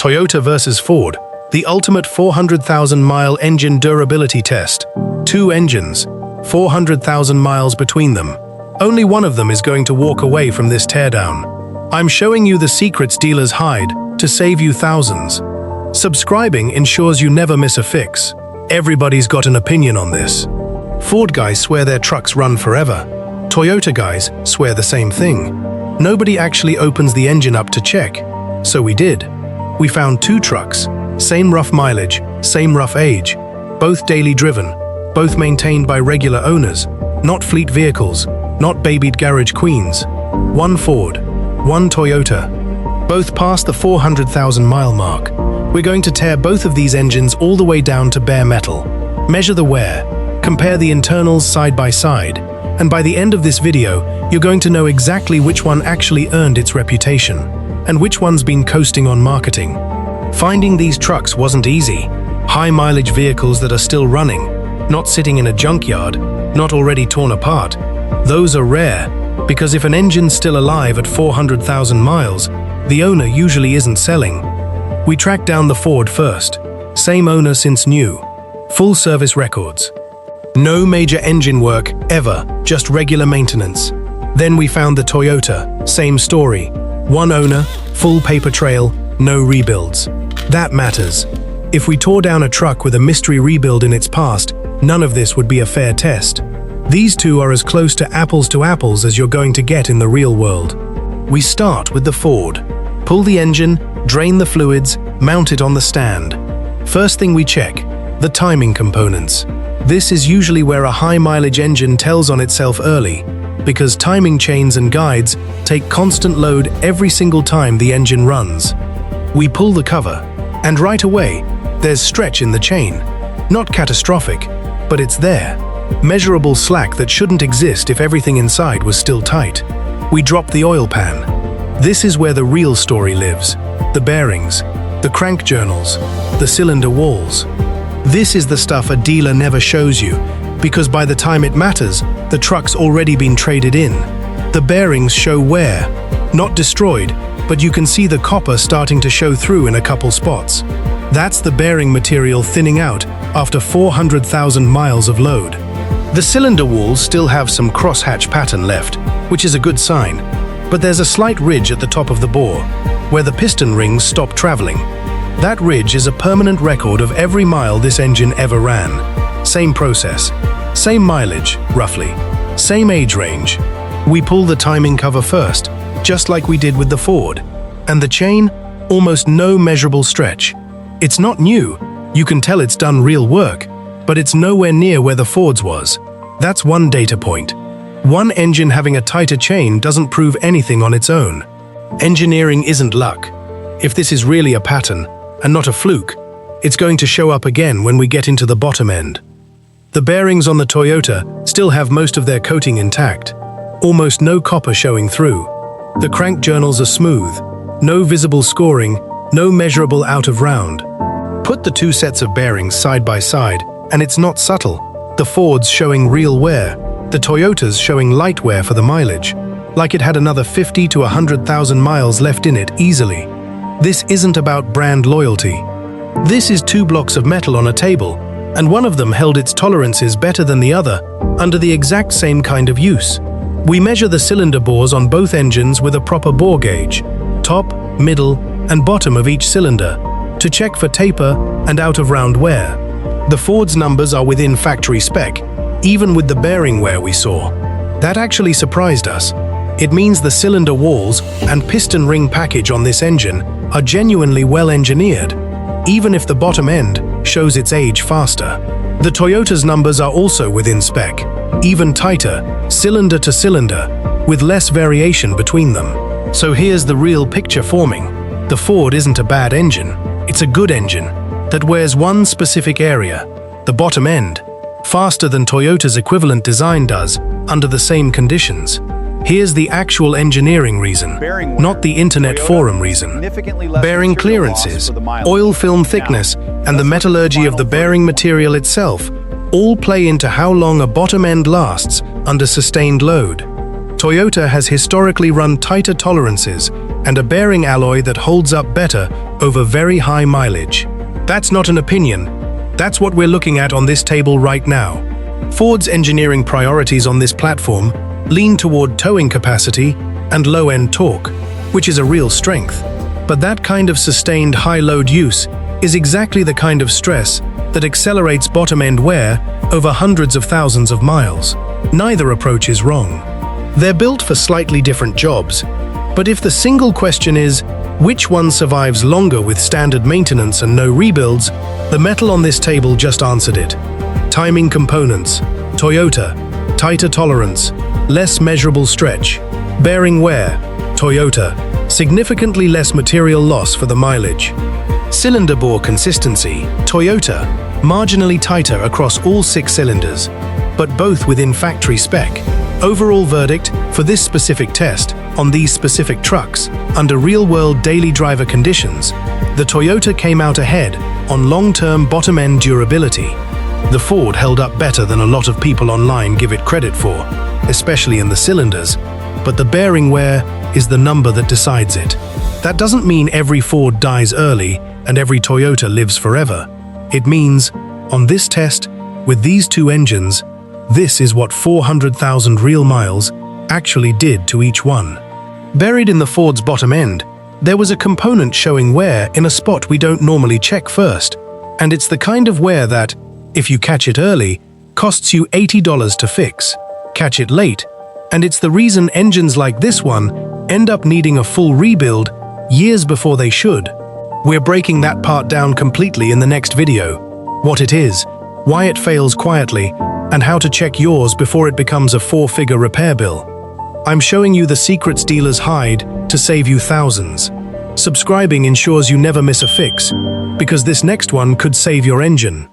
Toyota versus Ford, the ultimate 400,000-mile engine durability test. Two engines, 400,000 miles between them. Only one of them is going to walk away from this teardown. I'm showing you the secrets dealers hide to save you thousands. Subscribing ensures you never miss a fix. Everybody's got an opinion on this. Ford guys swear their trucks run forever. Toyota guys swear the same thing. Nobody actually opens the engine up to check. So we did. We found two trucks, same rough mileage, same rough age, both daily driven, both maintained by regular owners, not fleet vehicles, not babied garage queens. One Ford, one Toyota. Both past the 400,000-mile mark. We're going to tear both of these engines all the way down to bare metal. Measure the wear, compare the internals side by side, and by the end of this video, you're going to know exactly which one actually earned its reputation, and which one's been coasting on marketing. Finding these trucks wasn't easy. High-mileage vehicles that are still running, not sitting in a junkyard, not already torn apart. Those are rare, because if an engine's still alive at 400,000 miles, the owner usually isn't selling. We tracked down the Ford first. Same owner since new. Full service records. No major engine work, ever, just regular maintenance. Then we found the Toyota, same story. One owner, full paper trail, no rebuilds. That matters. If we tore down a truck with a mystery rebuild in its past, none of this would be a fair test. These two are as close to apples as you're going to get in the real world. We start with the Ford. Pull the engine, drain the fluids, mount it on the stand. First thing we check, the timing components. This is usually where a high-mileage engine tells on itself early, because timing chains and guides take constant load every single time the engine runs. We pull the cover, and right away, there's stretch in the chain. Not catastrophic, but it's there. Measurable slack that shouldn't exist if everything inside was still tight. We drop the oil pan. This is where the real story lives. The bearings, the crank journals, the cylinder walls. This is the stuff a dealer never shows you, because by the time it matters, the truck's already been traded in. The bearings show wear, not destroyed, but you can see the copper starting to show through in a couple spots. That's the bearing material thinning out after 400,000 miles of load. The cylinder walls still have some crosshatch pattern left, which is a good sign, but there's a slight ridge at the top of the bore, where the piston rings stop traveling. That ridge is a permanent record of every mile this engine ever ran. Same process, same mileage, roughly, same age range. We pull the timing cover first, just like we did with the Ford. And the chain, almost no measurable stretch. It's not new, you can tell it's done real work, but it's nowhere near where the Ford's was. That's one data point. One engine having a tighter chain doesn't prove anything on its own. Engineering isn't luck. If this is really a pattern, and not a fluke, it's going to show up again when we get into the bottom end. The bearings on the Toyota still have most of their coating intact. Almost no copper showing through. The crank journals are smooth. No visible scoring, no measurable out of round. Put the two sets of bearings side by side, and it's not subtle. The Ford's showing real wear. The Toyota's showing light wear for the mileage, like it had another 50 to 100,000 miles left in it easily. This isn't about brand loyalty. This is two blocks of metal on a table, and one of them held its tolerances better than the other, under the exact same kind of use. We measure the cylinder bores on both engines with a proper bore gauge, top, middle, and bottom of each cylinder, to check for taper and out-of-round wear. The Ford's numbers are within factory spec, even with the bearing wear we saw. That actually surprised us. It means the cylinder walls and piston ring package on this engine are genuinely well engineered, even if the bottom end shows its age faster. The Toyota's numbers are also within spec, even tighter, cylinder to cylinder, with less variation between them. So here's the real picture forming. The Ford isn't a bad engine, it's a good engine that wears one specific area, the bottom end, faster than Toyota's equivalent design does under the same conditions. Here's the actual engineering reason, not the internet forum reason. Bearing clearances, oil film thickness, and the metallurgy of the bearing material itself all play into how long a bottom end lasts under sustained load. Toyota has historically run tighter tolerances and a bearing alloy that holds up better over very high mileage. That's not an opinion. That's what we're looking at on this table right now. Ford's engineering priorities on this platform lean toward towing capacity and low-end torque, which is a real strength. But that kind of sustained high-load use is exactly the kind of stress that accelerates bottom-end wear over hundreds of thousands of miles. Neither approach is wrong. They're built for slightly different jobs, but if the single question is, which one survives longer with standard maintenance and no rebuilds, the metal on this table just answered it. Timing components, Toyota, tighter tolerance, less measurable stretch. Bearing wear, Toyota, significantly less material loss for the mileage. Cylinder bore consistency, Toyota, marginally tighter across all 6 cylinders, but both within factory spec. Overall verdict for this specific test, on these specific trucks, under real-world daily driver conditions, the Toyota came out ahead on long-term bottom-end durability. The Ford held up better than a lot of people online give it credit for, especially in the cylinders, but the bearing wear is the number that decides it. That doesn't mean every Ford dies early and every Toyota lives forever. It means, on this test, with these 2 engines, this is what 400,000 real miles actually did to each one. Buried in the Ford's bottom end, there was a component showing wear in a spot we don't normally check first, and it's the kind of wear that, if you catch it early, costs you $80 to fix. Catch it late, and it's the reason engines like this one end up needing a full rebuild years before they should. We're breaking that part down completely in the next video. What it is, why it fails quietly, and how to check yours before it becomes a 4-figure repair bill. I'm showing you the secrets dealers hide to save you thousands. Subscribing ensures you never miss a fix, because this next one could save your engine.